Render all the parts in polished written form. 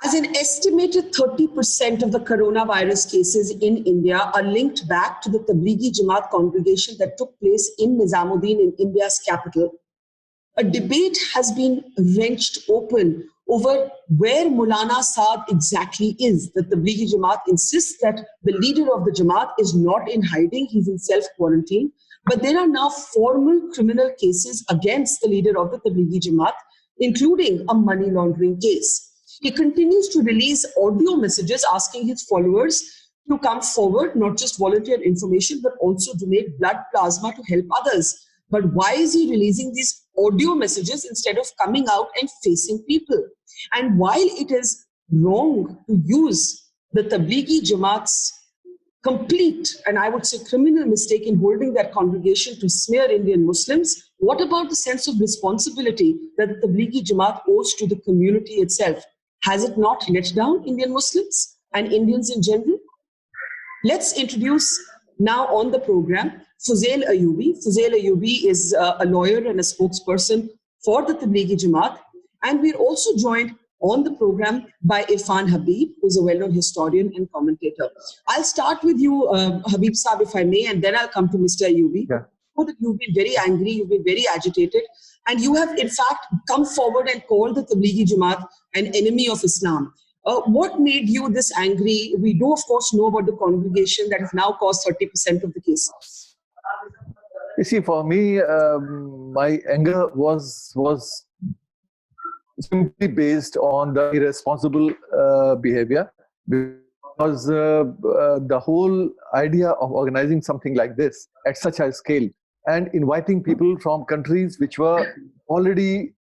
As an estimated 30% of the coronavirus cases in India are linked back to the Tablighi Jamaat congregation that took place in Nizamuddin, in India's capital, a debate has been wrenched open over where Maulana Saad exactly is. The Tablighi Jamaat insists that the leader of the Jamaat is not in hiding, he's in self-quarantine. But there are now formal criminal cases against the leader of the Tablighi Jamaat, including a money laundering case. He continues to release audio messages asking his followers to come forward, not just volunteer information, but also donate blood plasma to help others. But why is he releasing these audio messages instead of coming out and facing people? And while it is wrong to use the Tablighi Jamaat's complete, and I would say criminal mistake in holding that congregation to smear Indian Muslims, what about the sense of responsibility that the Tablighi Jamaat owes to the community itself? Has it not let down Indian Muslims and Indians in general? Let's introduce now on the program Fuzail Ayubi. Fuzail Ayubi is a lawyer and a spokesperson for the Tablighi Jamaat. And we're also joined on the program by Irfan Habib, who's a well-known historian and commentator. I'll start with you, Habib Saab, if I may, and then I'll come to Mr. Ayubi. Yeah. I know that you've been very angry, you've been very agitated, and you have in fact come forward and called the Tablighi Jamaat an enemy of Islam. What made you this angry? We do, of course, know about the congregation that has now caused 30% of the cases. You see, for me, my anger was simply based on the irresponsible behavior, because the whole idea of organizing something like this at such a scale and inviting people from countries which were already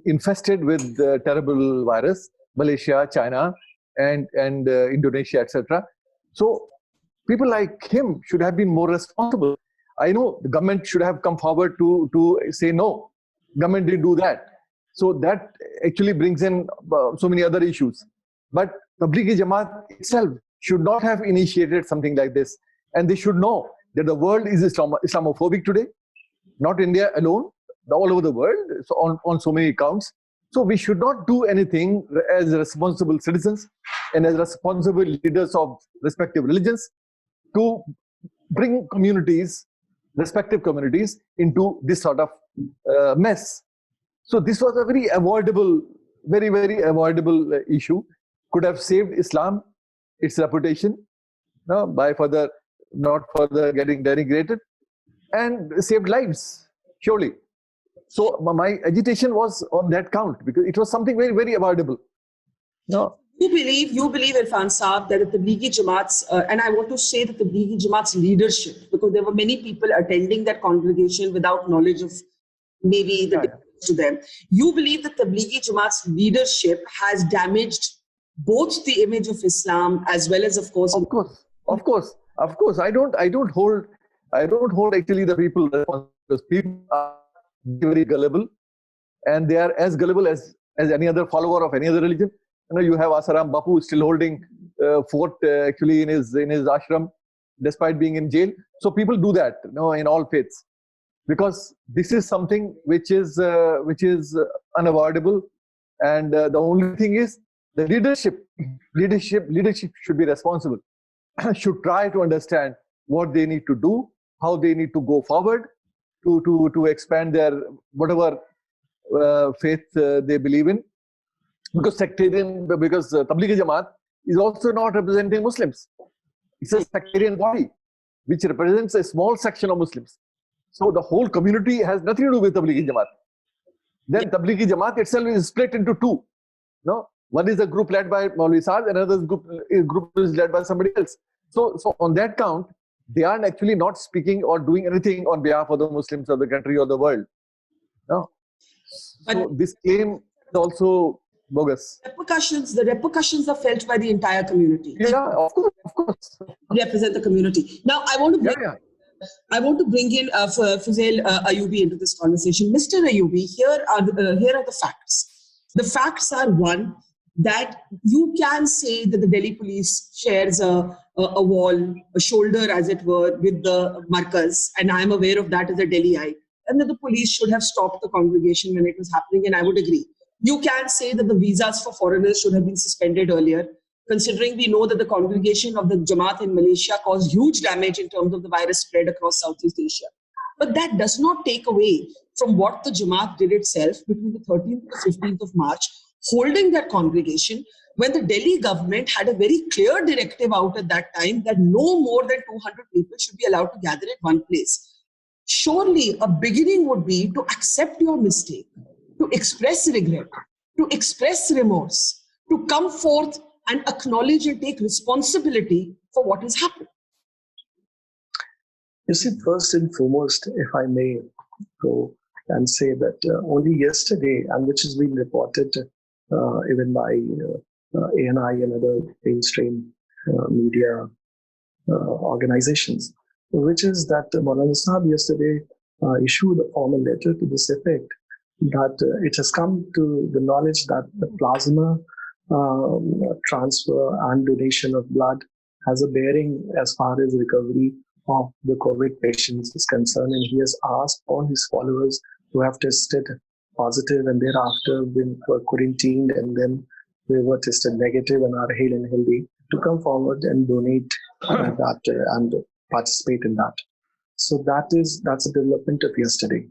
infested with the terrible virus, Malaysia, China, and Indonesia, etc. So people like him should have been more responsible. I know the government should have come forward to say no. Government didn't do that. So that actually brings in so many other issues. But Tablighi Jamaat itself should not have initiated something like this. And they should know that the world is Islamophobic today, not India alone, all over the world, so on so many accounts. So we should not do anything as responsible citizens and as responsible leaders of respective religions to bring respective communities into this sort of mess. So this was a very avoidable, very, very avoidable issue. Could have saved Islam, its reputation, by not further getting denigrated, and saved lives, surely. So my agitation was on that count, because it was something very, very avoidable. No. You believe, Irfan Saab, that the Tablighi Jamaat's, and I want to say that the Tablighi Jamaat's leadership, because there were many people attending that congregation without knowledge of maybe the to them. You believe that the Tablighi Jamaat's leadership has damaged both the image of Islam as well as, of course. Of course. I don't hold actually the people responsible, because people are very gullible, and they are as gullible as any other follower of any other religion. You have Asaram Bapu still holding fort actually in his ashram, despite being in jail. So people do that, in all faiths, because this is something which is unavoidable, and the only thing is the leadership should be responsible, should try to understand what they need to do, how they need to go forward to expand their whatever faith they believe in. Because Tablighi Jamaat is also not representing Muslims. It's a sectarian body which represents a small section of Muslims. So the whole community has nothing to do with Tablighi Jamaat. Then Tablighi Jamaat itself is split into two. One is a group led by Maulvi Saad, another group is led by somebody else. So on that count, they are actually not speaking or doing anything on behalf of the Muslims of the country or the world. So this claim is also bogus. The repercussions are felt by the entire community. Yeah, of course. Represent the community. Now, I want to bring in Fuzail Ayubi into this conversation. Mr. Ayubi, here are the facts. The facts are, one, that you can say that the Delhi police shares a wall, a shoulder, as it were, with the Markaz, and I am aware of that as a Delhiite, and that the police should have stopped the congregation when it was happening, and I would agree. You can say that the visas for foreigners should have been suspended earlier, considering we know that the congregation of the Jamaat in Malaysia caused huge damage in terms of the virus spread across Southeast Asia. But that does not take away from what the Jamaat did itself between the 13th to 15th of March, holding that congregation when the Delhi government had a very clear directive out at that time that no more than 200 people should be allowed to gather at one place. Surely a beginning would be to accept your mistake, to express regret, to express remorse, to come forth and acknowledge and take responsibility for what has happened. You see, first and foremost, if I may go and say that only yesterday, and which has been reported even by ANI and other mainstream media organizations, which is that Maulana Sahab yesterday issued a formal letter to this effect that it has come to the knowledge that the plasma transfer and donation of blood has a bearing as far as recovery of the COVID patients is concerned, and he has asked all his followers who have tested positive and thereafter been quarantined and then they were tested negative and are hale and healthy to come forward and donate that and participate in that. So that's a development of yesterday.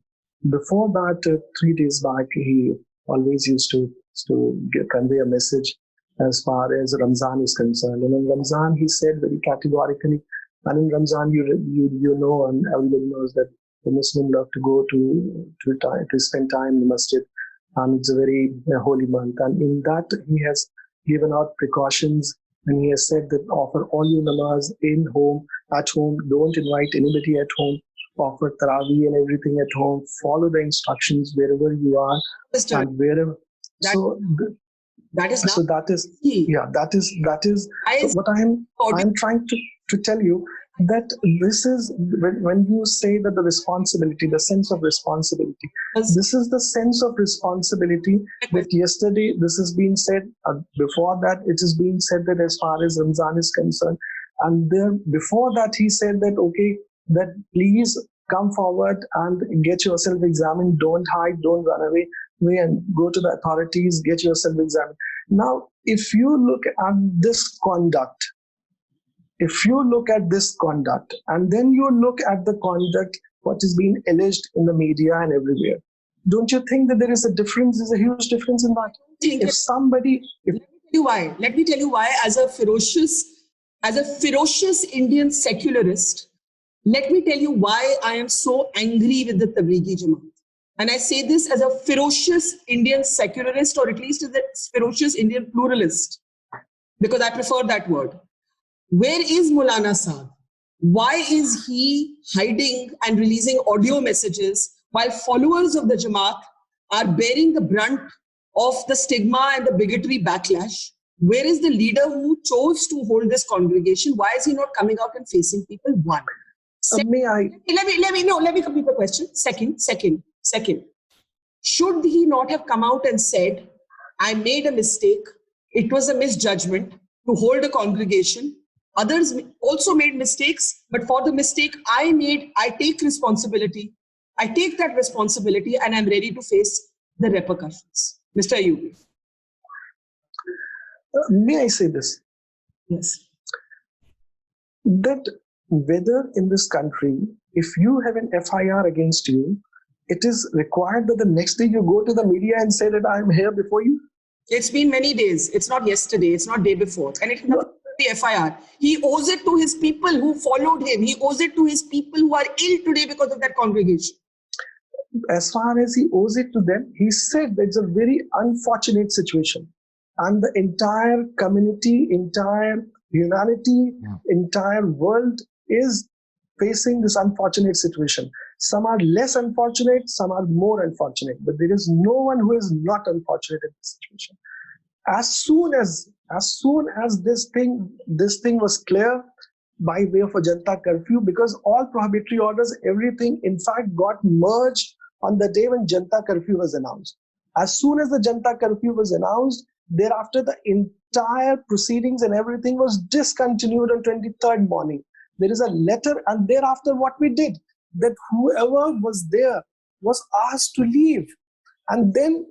Before that, 3 days back, he always used to convey a message as far as Ramzan is concerned. And in Ramzan, he said very categorically, and in Ramzan, you know, and everybody knows that the Muslim love to go to spend time in the masjid, and it's a very holy month. And in that, he has given out precautions, and he has said that offer all your namaz at home. Don't invite anybody at home. Offer Taraweeh and everything at home. Follow the instructions wherever you are and wherever. That is so what I'm trying to tell you, that this is when you say that the responsibility, the sense of responsibility, this is the sense of responsibility that yesterday this has been said. Before that, it has been said that as far as Ramzan is concerned, and then before that he said that okay, that please come forward and get yourself examined. Don't hide, don't run away, and go to the authorities, get yourself examined. Now, if you look at this conduct, and then you look at the conduct, what is being alleged in the media and everywhere, don't you think that there is a difference? There's a huge difference in that. Let me tell you why. As a ferocious Indian secularist, let me tell you why I am so angry with the Tablighi Jamaat. And I say this as a ferocious Indian secularist, or at least as a ferocious Indian pluralist, because I prefer that word. Where is Maulana Sahib? Why is he hiding and releasing audio messages while followers of the Jamaat are bearing the brunt of the stigma and the bigotry backlash? Where is the leader who chose to hold this congregation? Why is he not coming out and facing people? One. Second, let me complete the question. Second. Should he not have come out and said, I made a mistake. It was a misjudgment to hold a congregation. Others also made mistakes, but for the mistake I made, I take responsibility. I take that responsibility and I'm ready to face the repercussions. Mr. Ayubi. May I say this? Yes. That whether in this country, if you have an FIR against you, it is required that the next day you go to the media and say that I am here before you? It's been many days. It's not yesterday. It's not day before. And it's not the FIR. He owes it to his people who followed him. He owes it to his people who are ill today because of that congregation. As far as he owes it to them, he said that it's a very unfortunate situation. And the entire community, entire humanity, entire world is facing this unfortunate situation. Some are less unfortunate, some are more unfortunate, but there is no one who is not unfortunate in this situation. As soon as this thing was clear by way of a Janata curfew, because all prohibitory orders, everything in fact got merged on the day when Janata curfew was announced. As soon as the Janata curfew was announced, thereafter the entire proceedings and everything was discontinued on 23rd morning. There is a letter, and thereafter what we did, that whoever was there was asked to leave. And then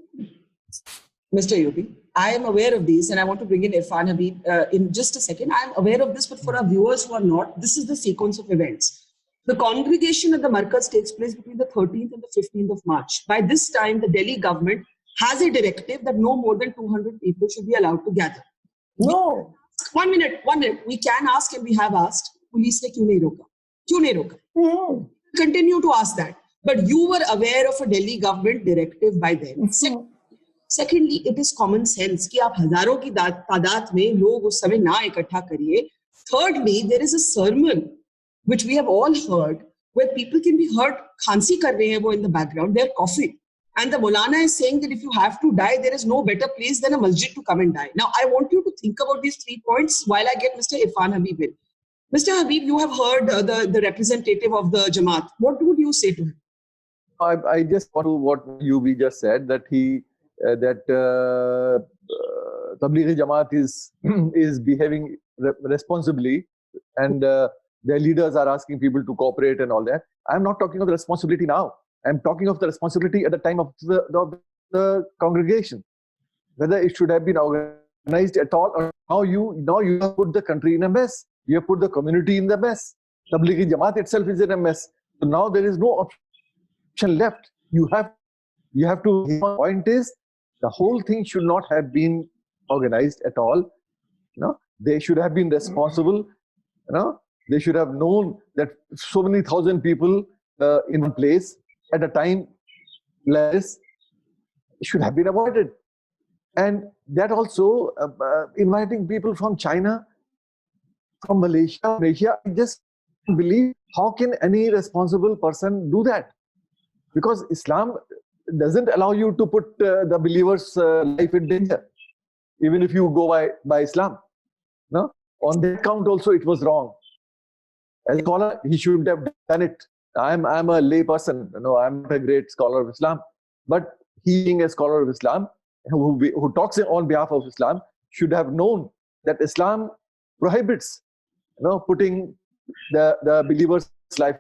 Mr. Yubi, I am aware of these, and I want to bring in Irfan Habib in just a second. I am aware of this, but for our viewers who are not, this is the sequence of events. The congregation at the Markaz takes place between the 13th and the 15th of March. By this time, the Delhi government has a directive that no more than 200 people should be allowed to gather. No. 1 minute. We can ask and we have asked, police ne kyun nahi roka? Kyun nahi roka? No. Continue to ask that. But you were aware of a Delhi government directive by then. Secondly, it is common sense कि आप हजारों की तादाद में लोग उस समय ना इकट्ठा करिए. Thirdly, there is a sermon which we have all heard where people can be heard खांसी कर रहे हैं वो in the background, they are coughing. And the Maulana is saying that if you have to die, there is no better place than a masjid to come and die. Now, I want you to think about these 3 points while I get Mr. Irfan Habib in. Mr. Habib, you have heard the representative of the Jamaat. What would you say to him? I just want to what Yubi just said, that Tablighi Jamaat is behaving responsibly, and their leaders are asking people to cooperate and all that. I'm not talking of the responsibility now. I'm talking of the responsibility at the time of the congregation, whether it should have been organized at all, or now you have put the country in a mess. You have put the community in the mess. Tablighi Jamaat itself is in a mess. So now there is no option left. You have to. The point is, the whole thing should not have been organized at all. They should have been responsible. They should have known that so many thousand people in one place at a time like this should have been avoided. And that also inviting people from China, from Malaysia, I just don't believe how can any responsible person do that? Because Islam doesn't allow you to put the believer's life in danger, even if you go by Islam. No? On that count also it was wrong. As a scholar, he shouldn't have done it. I'm a lay person. I'm not a great scholar of Islam. But he, being a scholar of Islam, who talks on behalf of Islam, should have known that Islam prohibits putting the believer's life.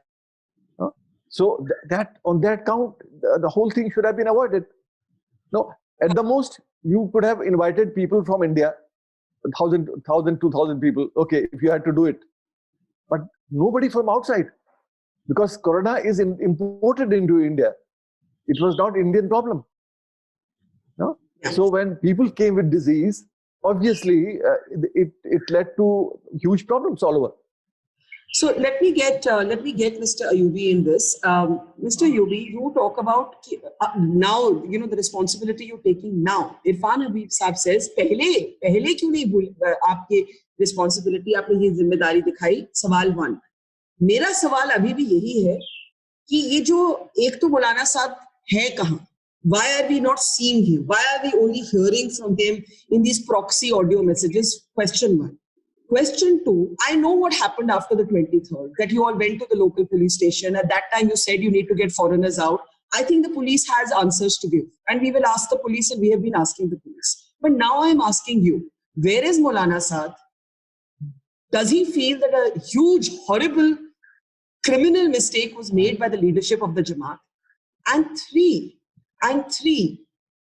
So that on that count, the whole thing should have been avoided. At the most, you could have invited people from India, 1,000, 2,000 people. Okay, if you had to do it. But nobody from outside. Because corona is imported into India. It was not Indian problem. No? So when people came with disease, obviously it led to huge problems all over. So let me get Mr. Ayubi in this. Mr. Ayubi, you talk about now, the responsibility you're taking now. Irfan Habib Saab says, पहले क्यों नहीं भूल आपकी responsibility, आपने ये जिम्मेदारी दिखाई. सवाल 1. मेरा सवाल अभी भी यही है कि ये जो एक तो मौलाना साहब है कहाँ? Why are we not seeing him? Why are we only hearing from them in these proxy audio messages? Question 1. Question 2, I know what happened after the 23rd, that you all went to the local police station. At that time, you said you need to get foreigners out. I think the police has answers to give. And we will ask the police, and we have been asking the police. But now I'm asking you, where is Maulana Saad? Does he feel that a huge, horrible, criminal mistake was made by the leadership of the Jamaat? And three,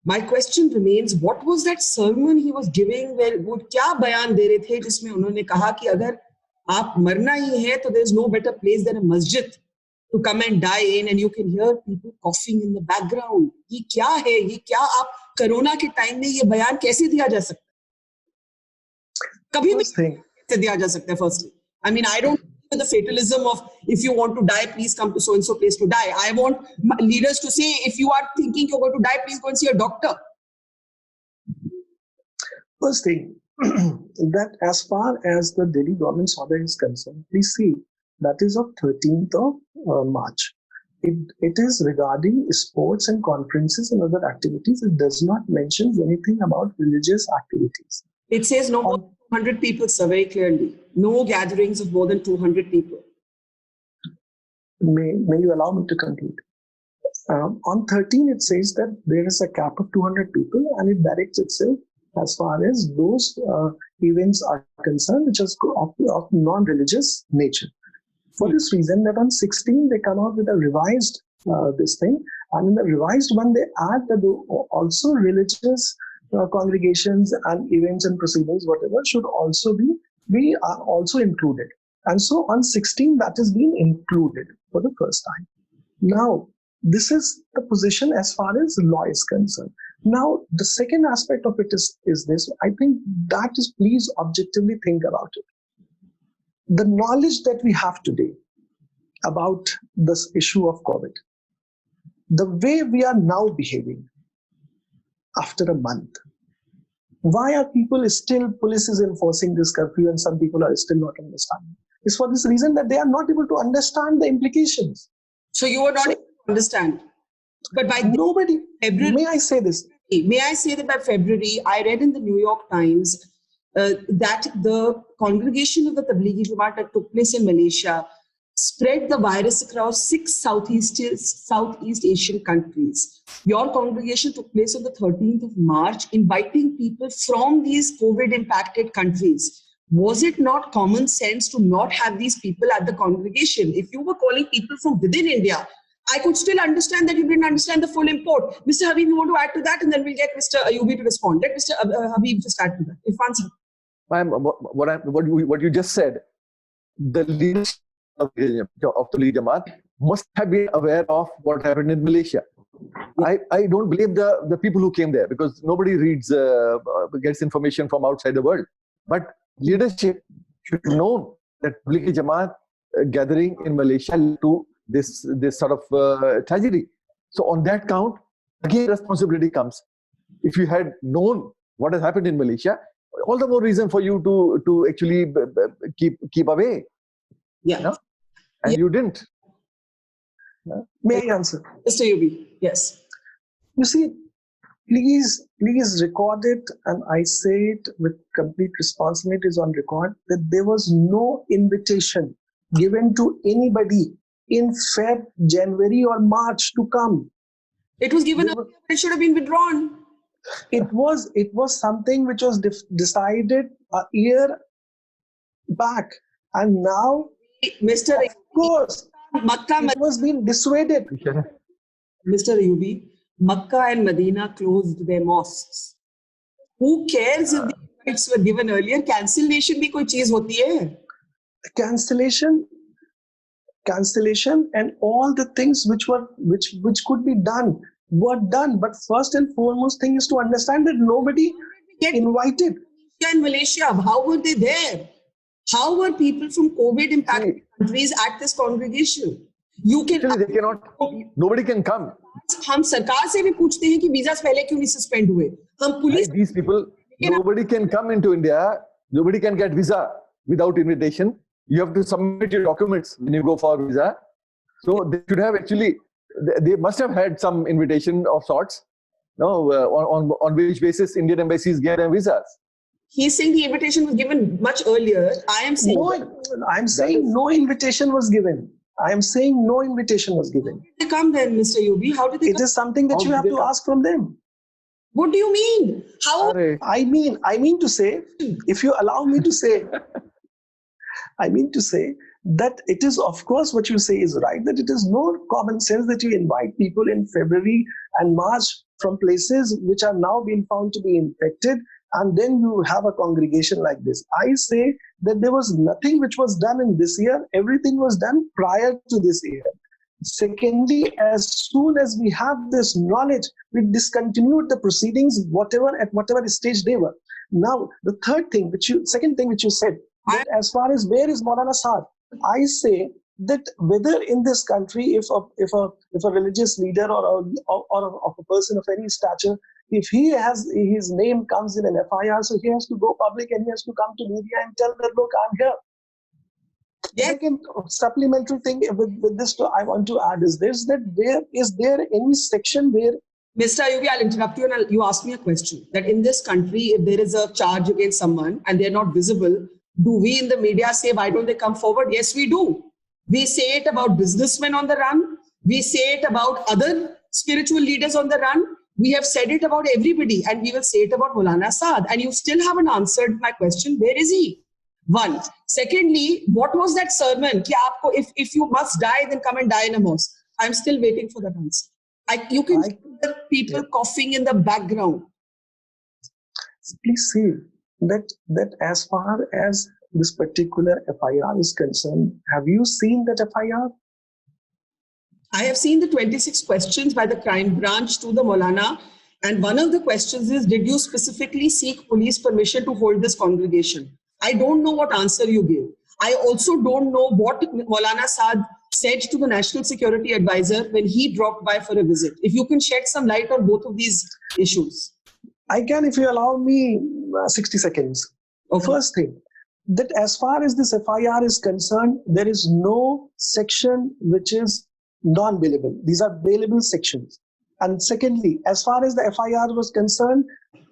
my question remains, what was that sermon he was giving where वो क्या बयान दे रहे थे जिसमें उन्होंने कहा कि अगर आप मरना ही है तो there is no better place than a masjid to come and die in, and you can hear people coughing in the background. ये क्या है? ये क्या आप कोरोना के टाइम में ये बयान कैसे दिया जा सकता है? कभी भी कैसे दिया जा सकता है? Firstly, I mean, I don't the fatalism of if you want to die, please come to so-and-so place to die. I want leaders to say, if you are thinking you're going to die, please go and see a doctor. First thing, that as far as the Delhi government's order is concerned, please see, that is of 13th of March. It is regarding sports and conferences and other activities. It does not mention anything about religious activities. It says no more than 200 people, sir, very clearly. No gatherings of more than 200 people. May you allow me to conclude? On 13, it says that there is a cap of 200 people, and it directs itself as far as those events are concerned, which is of non-religious nature. For this reason, that on 16, they come out with a revised this thing, and in the revised one, they add that also religious congregations and events and proceedings, whatever, should also be are also included. And so on 16, that is being included for the first time. Now, this is the position as far as law is concerned. Now, the second aspect of it is this. I think that is, please objectively think about it. The knowledge that we have today about this issue of COVID, the way we are now behaving after a month, why are people still, police is enforcing this curfew and some people are still not understanding? It's for this reason that they are not able to understand the implications. So you are not able to understand. But by nobody, February, may I say this? May I say that by February, I read in the New York Times that the congregation of the Tablighi Jamaat that took place in Malaysia spread the virus across 6 Southeast Asian countries. Your congregation took place on the 13th of March, inviting people from these COVID-impacted countries. Was it not common sense to not have these people at the congregation? If you were calling people from within India, I could still understand that you didn't understand the full import. Mr. Habib, you want to add to that? And then we'll get Mr. Ayubi to respond. Let Mr. Habib just add to that. Irfan sir. What you just said, the leadership of the Tablighi Jamaat must have been aware of what happened in Malaysia. I don't believe the people who came there, because nobody gets information from outside the world. But leadership should have known that Tablighi Jamaat gathering in Malaysia led to this sort of tragedy. So on that count, again responsibility comes. If you had known what has happened in Malaysia, all the more reason for you to actually keep away. Yeah. No? And you didn't. No? May I answer? Mr. Ayubi, yes. You see, please record it, and I say it with complete responsibility, is on record, that there was no invitation given to anybody in Feb, January or March to come. It was given earlier, but it should have been withdrawn. It was something which was decided a year back, and now, Mr. of course, Makkah, it was being dissuaded. Mr. Ayubi, Makkah and Medina closed their mosques. Who cares if the invites were given earlier? Cancellation bhi koi cheez hoti hai. Cancellation and all the things which could be done were done. But first and foremost thing is to understand that nobody invited. In Malaysia, how were they there? How were people from COVID impacted countries at this congregation? You can. Actually, they cannot. Nobody can come. हम सरकार से भी पूछते हैं कि visa पहले क्यों नहीं सस्पेंड हुए? हम police. These people, nobody can come into India. Nobody can get visa without invitation. You have to submit your documents when you go for visa. So they should have actually. They must have had some invitation of sorts. No, on which basis Indian embassies get them visas. He's saying the invitation was given much earlier. I am saying no invitation was given. I am saying no invitation was given. How did they come then, Mr. Yubi? How did they come? It is something that you have to ask from them. What do you mean? How? I mean to say, if you allow me to say, I mean to say that it is, of course, what you say is right, that it is no common sense that you invite people in February and March from places which are now being found to be infected, and then you have a congregation like this. I say that there was nothing which was done in this year. Everything was done prior to this year. Secondly, as soon as we have this knowledge, we discontinued the proceedings, at whatever stage they were. Now, the second thing which you said, that as far as where is Maulana Saad, I say that whether in this country, if a religious leader or a person of any stature, if his name comes in an FIR, so he has to go public and he has to come to media and tell that, look, I'm here. Yes. Second supplementary thing with this I want to add is this, that is there any section where... Mr. Ayubi, I'll interrupt you and you ask me a question. That in this country, if there is a charge against someone and they're not visible, do we in the media say, why don't they come forward? Yes, we do. We say it about businessmen on the run. We say it about other spiritual leaders on the run. We have said it about everybody, and we will say it about Maulana Saad. And you still haven't answered my question. Where is he? One. Secondly, what was that sermon? If you must die, then come and die in a mosque. I'm still waiting for that answer. You can hear people coughing in the background. please see that as far as this particular FIR is concerned, have you seen that FIR? I have seen the 26 questions by the crime branch to the Maulana. And one of the questions is, did you specifically seek police permission to hold this congregation? I don't know what answer you gave. I also don't know what Maulana Saad said to the National Security Advisor when he dropped by for a visit. If you can shed some light on both of these issues. I can, if you allow me 60 seconds. Okay. First thing, that as far as this FIR is concerned, there is no section which is non-bailable. These are bailable sections. And secondly, as far as the FIR was concerned,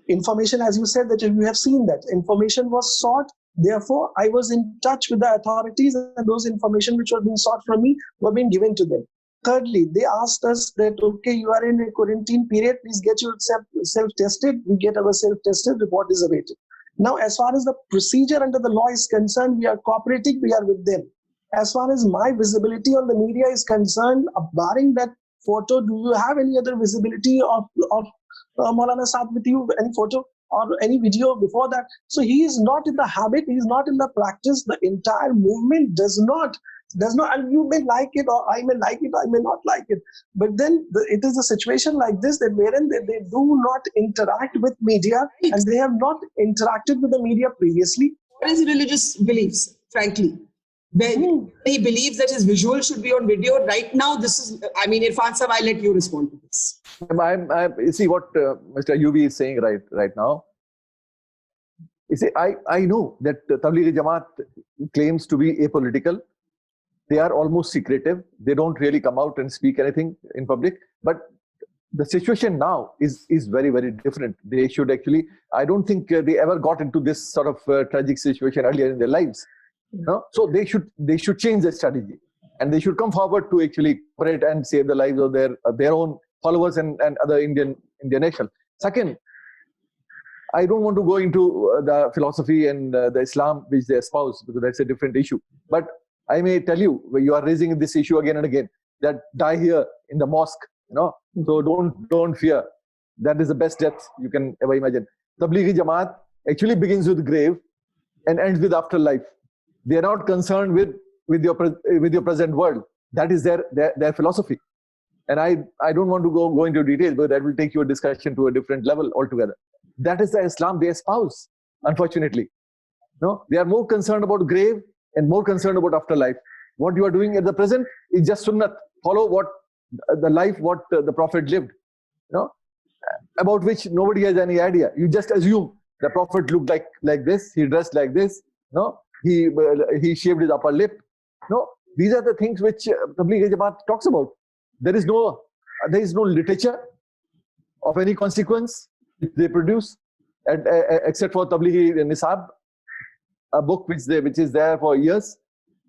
information, as you said, that you have seen that information was sought. Therefore, I was in touch with the authorities, and those information which were being sought from me were being given to them. Thirdly, they asked us that, okay, you are in a quarantine period, please get yourself self-tested. We get our self-tested, report is awaited. Now, as far as the procedure under the law is concerned, we are cooperating, we are with them. As far as my visibility on the media is concerned, barring that photo, do you have any other visibility of Maulana Saad with you, any photo or any video before that? So he is not in the habit, he is not in the practice. The entire movement does not, and you may like it, or I may like it, I may not like it. But then it is a situation like this that wherein they do not interact with media, and they have not interacted with the media previously. What is religious beliefs, frankly? When he believes that his visual should be on video, right now, this is, I mean, Irfan Sahab, I'll let you respond to this. You see what Mr. Ayubi is saying right now. You see, I know that Tablighi Jamaat claims to be apolitical. They are almost secretive. They don't really come out and speak anything in public. But the situation now is very, very different. They should actually, I don't think they ever got into this sort of tragic situation earlier in their lives. No? So they should change their strategy, and they should come forward to actually cooperate and save the lives of their own followers and other Indian nation. Second, I don't want to go into the philosophy and the Islam which they espouse, because that's a different issue. But I may tell you, you are raising this issue again and again, that die here in the mosque, So don't fear. That is the best death you can ever imagine. Tablighi Jamaat actually begins with grave and ends with afterlife. They are not concerned with your present world. That is their philosophy. And I don't want to go into details, but that will take your discussion to a different level altogether. That is the Islam they espouse, unfortunately. No, they are more concerned about grave and more concerned about afterlife. What you are doing at the present is just sunnat. Follow what the Prophet lived, about which nobody has any idea. You just assume the Prophet looked like this, he dressed like this, he shaved his upper lip. No, these are the things which Tablighi Jamaat talks about. There is no literature of any consequence which they produce, except for Tablighi Nisab, a book which is there for years.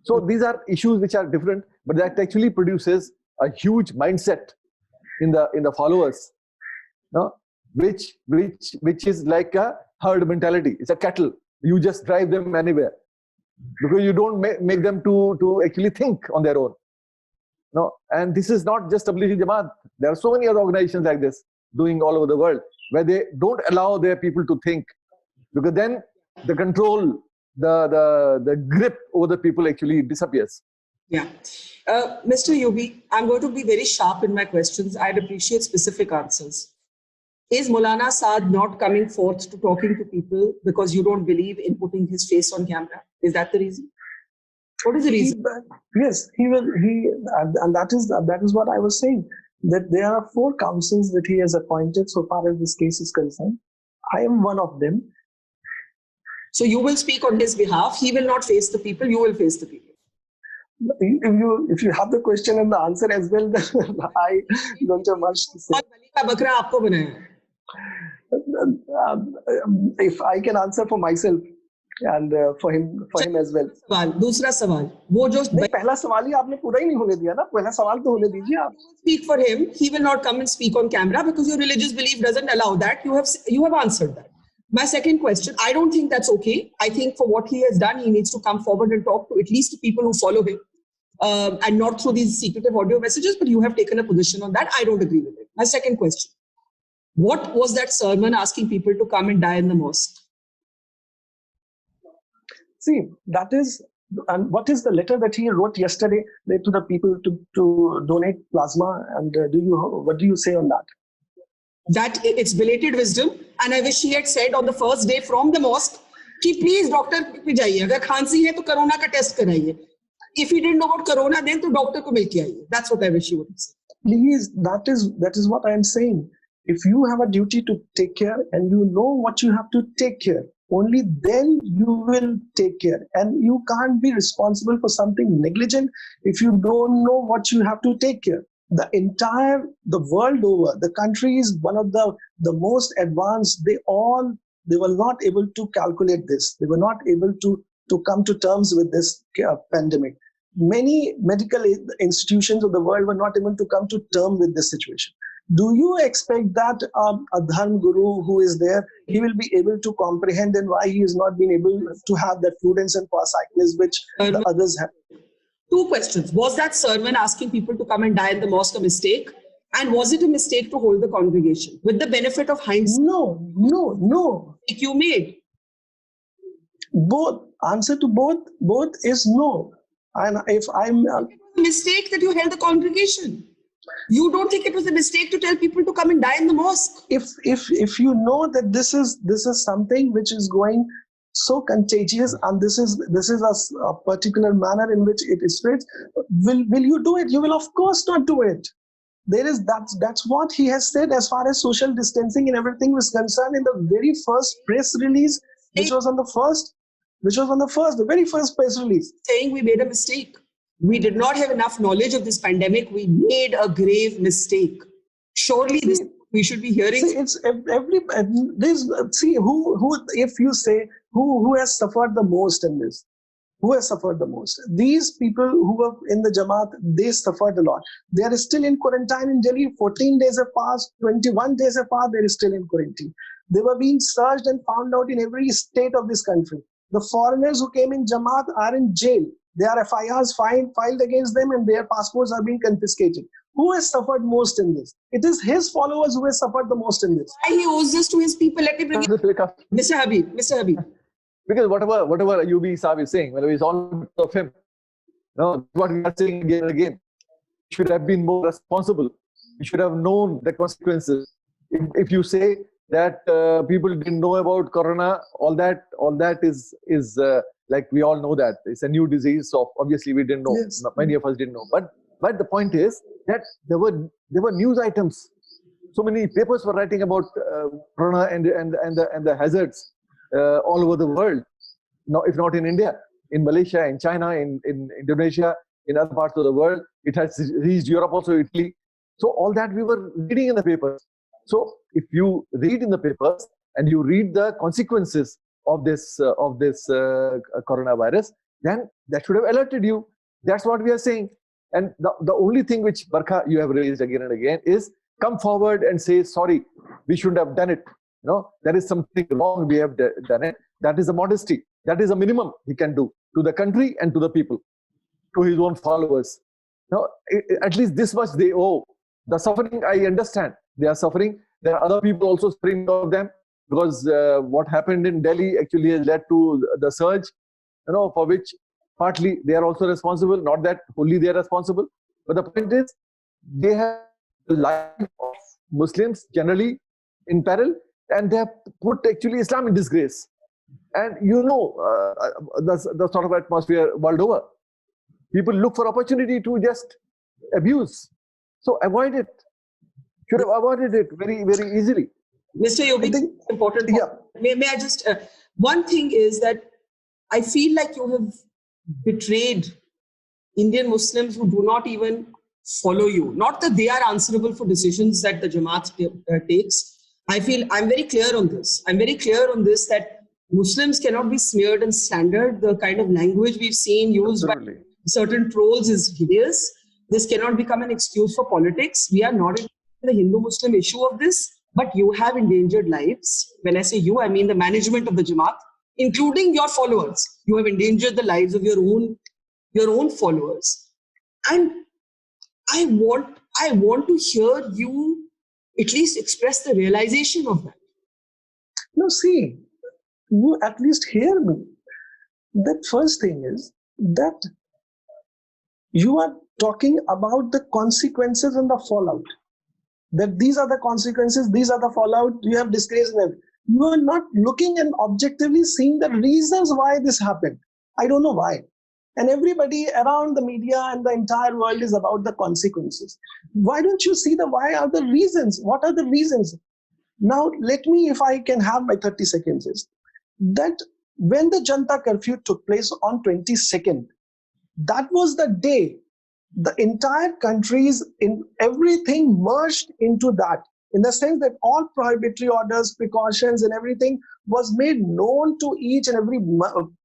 So these are issues which are different, but that actually produces a huge mindset in the followers, which is like a herd mentality. It's a cattle. You just drive them anywhere, because you don't make them to actually think on their own. No, and this is not just Tablighi Jamaat. There are so many other organizations like this doing all over the world, where they don't allow their people to think, because then the control, the grip over the people actually disappears. Yeah. Mr. Ayubi, I'm going to be very sharp in my questions. I'd appreciate specific answers. Is Maulana Saad not coming forth to talking to people because you don't believe in putting his face on camera? Is that the reason? What is the reason? Yes, he will. And that is what I was saying. That there are 4 councils that he has appointed so far as this case is concerned. I am one of them. So you will speak on his behalf. He will not face the people. You will face the people. If you have the question and the answer as well, then I don't have much to say. If I can answer for myself and for him as well. दूसरा सवाल, वो जो पहला सवाल ही आपने पूरा ही नहीं होने दिया ना. पहला सवाल तो होने दीजिए आप. Speak for him. He will not come and speak on camera because your religious belief doesn't allow that. You have answered that. My second question, I don't think that's okay. I think for what he has done, he needs to come forward and talk to at least the people who follow him, and not through these secretive audio messages. But you have taken a position on that. I don't agree with it. My second question. What was that sermon asking people to come and die in the mosque? See, that is, and what is the letter that he wrote yesterday to the people to donate plasma? And what do you say on that? That it's belated wisdom, and I wish he had said on the first day from the mosque, कि please doctor पे जाइए, अगर खांसी है तो corona का test कराइए. If he didn't know about corona, then to doctor को मिल के आइए. That's what I wish he would say. Please, that is what I am saying. If you have a duty to take care and you know what you have to take care, only then you will take care. And you can't be responsible for something negligent if you don't know what you have to take care. The world over, the country is one of the most advanced. They were not able to calculate this. They were not able to come to terms with this pandemic. Many medical institutions of the world were not able to come to terms with this situation. Do you expect that a dharm guru who is there, he will be able to comprehend and why he has not been able to have that prudence and foresight which the others have? Two questions. Was that sermon asking people to come and die in the mosque a mistake? And was it a mistake to hold the congregation? With the benefit of hindsight. No. You made. Both. Answer to both is no. And if I'm... It was a mistake that you held the congregation. You don't think it was a mistake to tell people to come and die in the mosque? If you know that this is something which is going so contagious and this is a particular manner in which it spreads, will you do it? You will of course not do it. That's what he has said as far as social distancing and everything was concerned in the very first press release, which was on the very first press release. Saying we made a mistake. We did not have enough knowledge of this pandemic. We made a grave mistake. Surely we should be hearing. See, it's if you say who has suffered the most in this? Who has suffered the most? These people who were in the Jamaat, they suffered a lot. They are still in quarantine in Delhi. 14 days have passed, 21 days have passed, they are still in quarantine. They were being searched and found out in every state of this country. The foreigners who came in Jamaat are in jail. There are FIRs filed against them and their passports are being confiscated. Who has suffered most in this? It is his followers who have suffered the most in this. Why he owes this to his people? Let me bring it. Mr. Habib. Because whatever Ayubi Saab is saying, it's all of him. No, what we are saying again and again. We should have been more responsible. We should have known the consequences. If you say that people didn't know about corona, all that is like we all know that it's a new disease. So obviously we didn't know. Yes. Many of us didn't know. But the point is that there were news items. So many papers were writing about corona and the hazards all over the world. No, if not in India, in Malaysia, in China, in Indonesia, in other parts of the world. It has reached Europe also, Italy. So all that we were reading in the papers. So if you read in the papers and you read the consequences of this coronavirus, then that should have alerted you. That's what we are saying. And the only thing which, Barkha, you have raised again and again is come forward and say, sorry, we shouldn't have done it. There is something wrong, we have done it. That is a modesty. That is a minimum he can do to the country and to the people, to his own followers. At least this much they owe. The suffering, I understand. They are suffering. There are other people also suffering of them, because what happened in Delhi actually has led to the surge, for which partly they are also responsible. Not that wholly they are responsible, but the point is they have the life of Muslims generally in peril, and they have put actually Islam in disgrace. And the sort of atmosphere world over. People look for opportunity to just abuse. So avoid it. Should have avoided it very, very easily. Mr. Yogi, important point. Yeah. May I just... one thing is that I feel like you have betrayed Indian Muslims who do not even follow you. Not that they are answerable for decisions that the Jamaat takes. I feel I'm very clear on this. I'm very clear on this that Muslims cannot be smeared and slandered. The kind of language we've seen used by certain trolls is hideous. This cannot become an excuse for politics. We are not in the Hindu-Muslim issue of this, but you have endangered lives. When I say you, I mean the management of the Jamaat, including your followers. You have endangered the lives of your own followers. And I want to hear you at least express the realization of that. No, see, you at least hear me. The first thing is that you are talking about the consequences and the fallout. That these are the consequences, these are the fallout, you have disgraced them. You are not looking and objectively seeing the reasons why this happened. I don't know why. And everybody around the media and the entire world is about the consequences. Why don't you see why are the reasons? What are the reasons? Now, let me, if I can have my 30 seconds, is that when the Janata curfew took place on 22nd, that was the day the entire country's in everything merged into that, in the sense that all prohibitory orders, precautions and everything was made known to each and every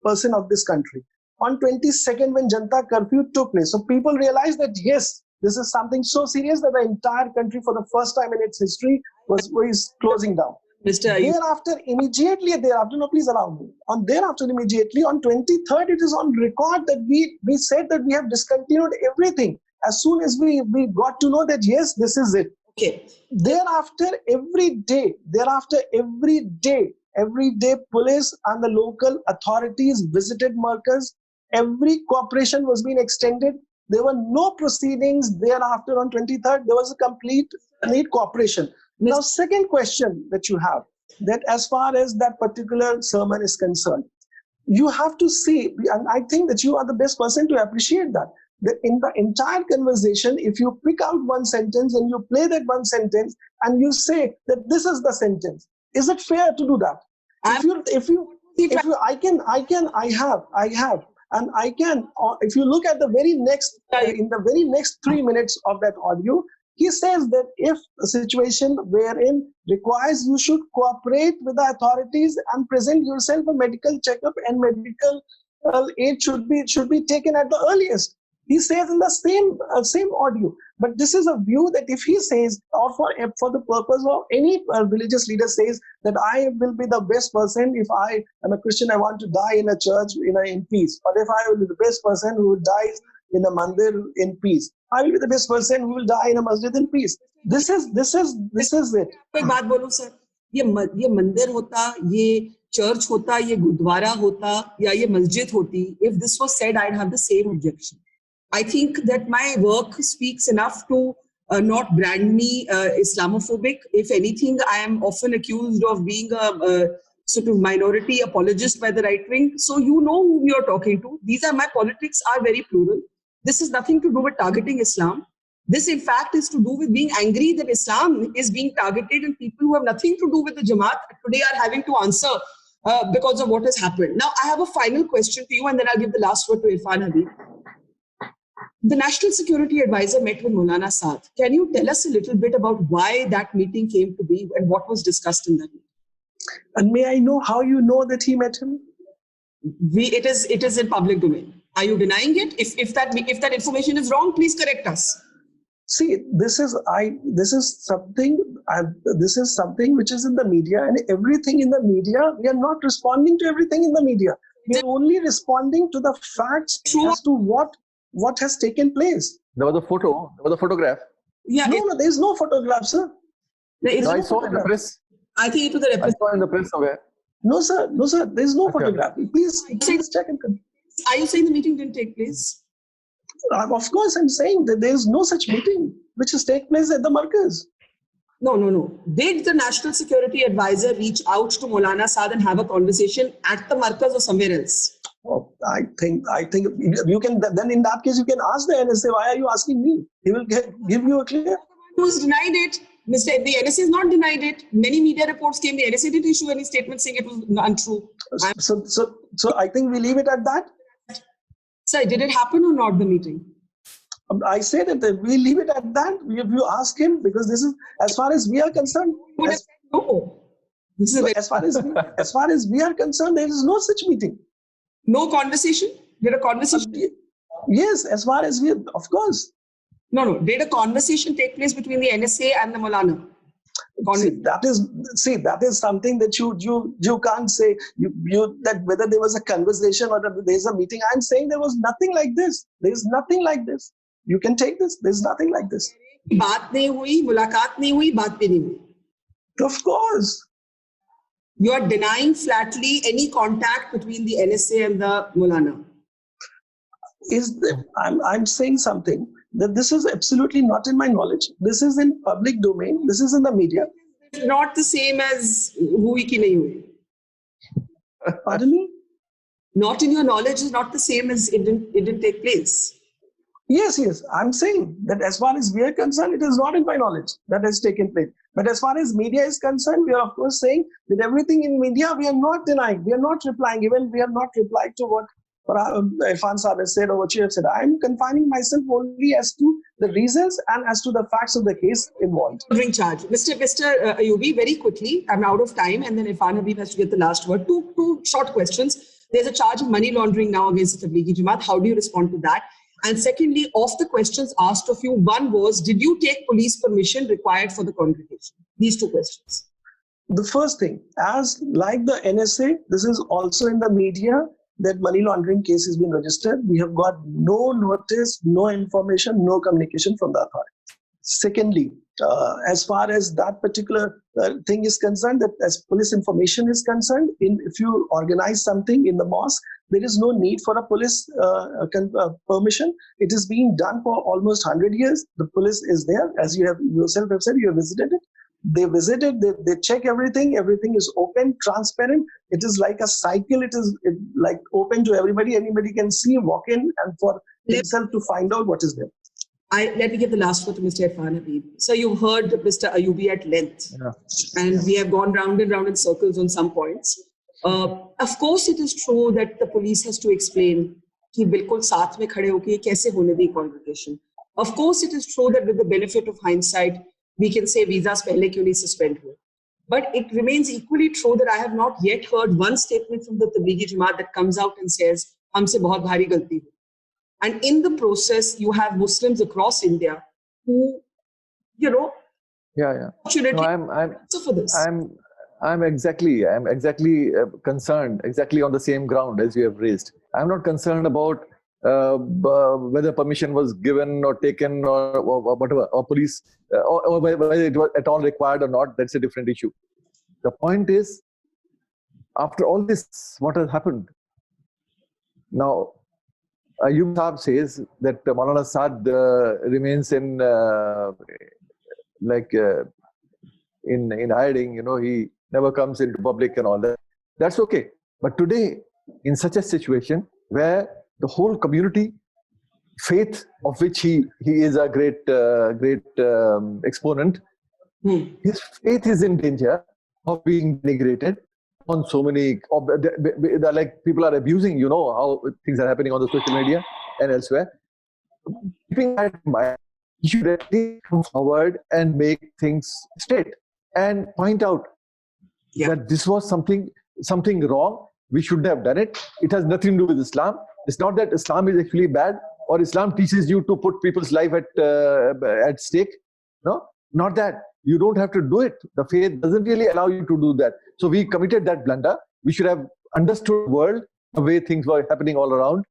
person of this country. On 22nd, when Janata curfew took place, so people realized that yes, this is something so serious that the entire country for the first time in its history was closing down. Thereafter, immediately thereafter, no, please allow me. Immediately on 23rd, it is on record that we said that we have discontinued everything as soon as we got to know that yes, this is it. Okay. Thereafter, every day, police and the local authorities visited Markaz. Every cooperation was being extended. There were no proceedings thereafter on 23rd. There was a complete cooperation. Now, second question that you have, that as far as that particular sermon is concerned, you have to see, and I think that you are the best person to appreciate that in the entire conversation, if you pick out one sentence and you play that one sentence and you say that this is the sentence, is it fair to do that? If you look at the very next, in the very next 3 minutes of that audio, he says that if a situation wherein requires you should cooperate with the authorities and present yourself a medical checkup and medical aid should be taken at the earliest. He says in the same audio. But this is a view that if he says, or for the purpose of any religious leader says that I will be the best person if I am a Christian, I want to die in a church in peace. Or if I will be the best person who dies in a mandir in peace, I will be the best person who will die in a masjid in peace. This is it. एक बात बोलूं sir, ये मंदिर होता, ये church होता, ये गुरुद्वारा होता, या ये मस्जिद होती, if this was said, I'd have the same objection. I think that my work speaks enough to not brand me Islamophobic. If anything, I am often accused of being a sort of minority apologist by the right wing. So you know whom you're talking to. My politics are very plural. This has nothing to do with targeting Islam. This, in fact, is to do with being angry that Islam is being targeted and people who have nothing to do with the Jamaat today are having to answer because of what has happened. Now, I have a final question to you and then I'll give the last word to Irfan Habib. The National Security Advisor met with Maulana Saad. Can you tell us a little bit about why that meeting came to be and what was discussed in that meeting? And may I know how you know that he met him? It is in public domain. Are you denying it? If that information is wrong, please correct us. See, this is something which is in the media, and everything in the media, we are not responding to everything in the media. We are only responding to the facts as to what has taken place. There was a photo. There was a photograph. Yeah. No, there is no photograph, sir. I saw in the press. I think it was the I saw in the press somewhere. No, sir. There is no photograph. Please check and confirm. Are you saying the meeting didn't take place? Of course, I'm saying that there is no such meeting which has taken place at the Markaz. No. Did the National Security Advisor reach out to Maulana Saad and have a conversation at the Markaz or somewhere else? Oh, I think you can. Then in that case, you can ask the NSA. Why are you asking me? He will give you a clear. Who's denied it? The NSA has not denied it. Many media reports came. The NSA didn't issue any statement saying it was untrue. So I think we leave it at that. Sir, did it happen or not, the meeting? I say that we leave it at that. If you ask him, because this is, as far as we are concerned, no. As far as we are concerned, there is no such meeting. No conversation? Did a conversation? Yes, as far as we, of course. No. Did a conversation take place between the NSA and the Maulana? That is something that you can't say that whether there was a conversation or there is a meeting. I'm saying there was nothing like this. There is nothing like this. You can take this. There's nothing like this. बात नहीं हुई, मुलाकात नहीं हुई, बात भी नहीं हुई. Of course. You are denying flatly any contact between the NSA and the Maulana. I'm saying something that this is absolutely not in my knowledge. This is in public domain. This is in the media. It's not the same as hui ki nahi hui. Pardon me? Not in your knowledge is not the same as it didn't take place. Yes. I'm saying that as far as we are concerned, it is not in my knowledge that has taken place. But as far as media is concerned, we are of course saying that everything in media, we are not denying, we are not replying, even we are not replied to what Irfan Saab has said or what you have said. I am confining myself only as to the reasons and as to the facts of the case involved. Ring charge. Mr. Ayubi, very quickly, I'm out of time, and then Irfan Habib has to get the last word. Two short questions. There's a charge of money laundering now against the Tablighi Jamaat. How do you respond to that? And secondly, of the questions asked of you, one was, did you take police permission required for the congregation? These two questions. The first thing, as like the NSA, this is also in the media that money laundering case has been registered. We have got no notice, no information, no communication from the authorities. Secondly, as far as that particular thing is concerned, that as police information is concerned, if you organize something in the mosque, there is no need for a police permission. It is being done for almost 100 years. The police is there, as you have yourself have said, you have visited it. They visited, they check everything is open, transparent. It is like a cycle, it is like open to everybody. Anybody can see, walk in, and for himself to find out what is there. Let me give the last word to Mr. Irfan Habib. So you heard Mr. Ayubi at length, and we have gone round and round in circles on some points. Of course, it is true that the police has to explain कि बिल्कुल साथ में खड़े होके कैसे होने दी congregation. Of course, it is true that with the benefit of hindsight, we can say visas pehle kyun nahi suspend हुए. But it remains equally true that I have not yet heard one statement from the Tablighi Jamaat that comes out and says, हमसे बहुत भारी गलती हुई. And in the process, you have Muslims across India who, for this. I'm exactly concerned exactly on the same ground as you have raised. I'm not concerned about whether permission was given or taken or whatever, or police, or whether it was at all required or not. That's a different issue. The point is, after all this, what has happened? Now, Ayub Saab says that Maulana Saad remains in hiding. He never comes into public and all that. That's okay. But today, in such a situation where the whole community, faith of which he is a great exponent, his faith is in danger of being denigrated on so many, like people are abusing, how things are happening on the social media and elsewhere. Keeping that in mind, you should actually come forward and make things straight and point out that this was something wrong. We shouldn't have done it. It has nothing to do with Islam. It's not that Islam is actually bad or Islam teaches you to put people's life at stake. No, not that. You don't have to do it. The faith doesn't really allow you to do that. So we committed that blunder. We should have understood the world, the way things were happening all around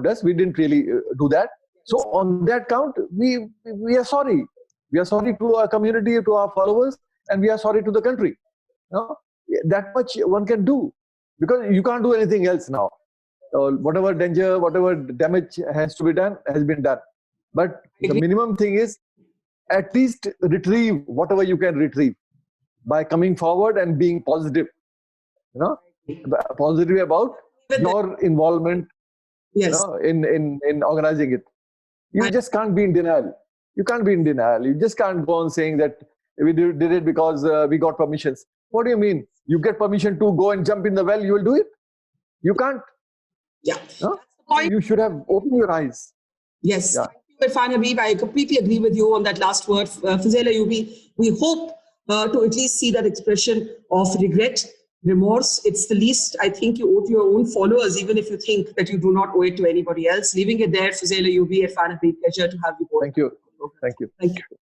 us. We didn't really do that. So on that count, we are sorry. We are sorry to our community, to our followers, and we are sorry to the country. That much one can do, because you can't do anything else now. Whatever danger, whatever damage has to be done, has been done. But the minimum thing is, at least retrieve whatever you can retrieve by coming forward and being positive. Positive about your involvement in organizing it. You just can't be in denial. You can't be in denial. You just can't go on saying that we did it because we got permissions. What do you mean? You get permission to go and jump in the well, you will do it? You can't. Yeah. No? You should have opened your eyes. Yes. Yeah. Irfan Habib, I completely agree with you on that last word. Fuzail Ayubi, we hope to at least see that expression of regret, remorse. It's the least I think you owe to your own followers, even if you think that you do not owe it to anybody else. Leaving it there, Fuzail Ayubi, Irfan Habib, pleasure to have you both. Thank you. Thank you. Thank you.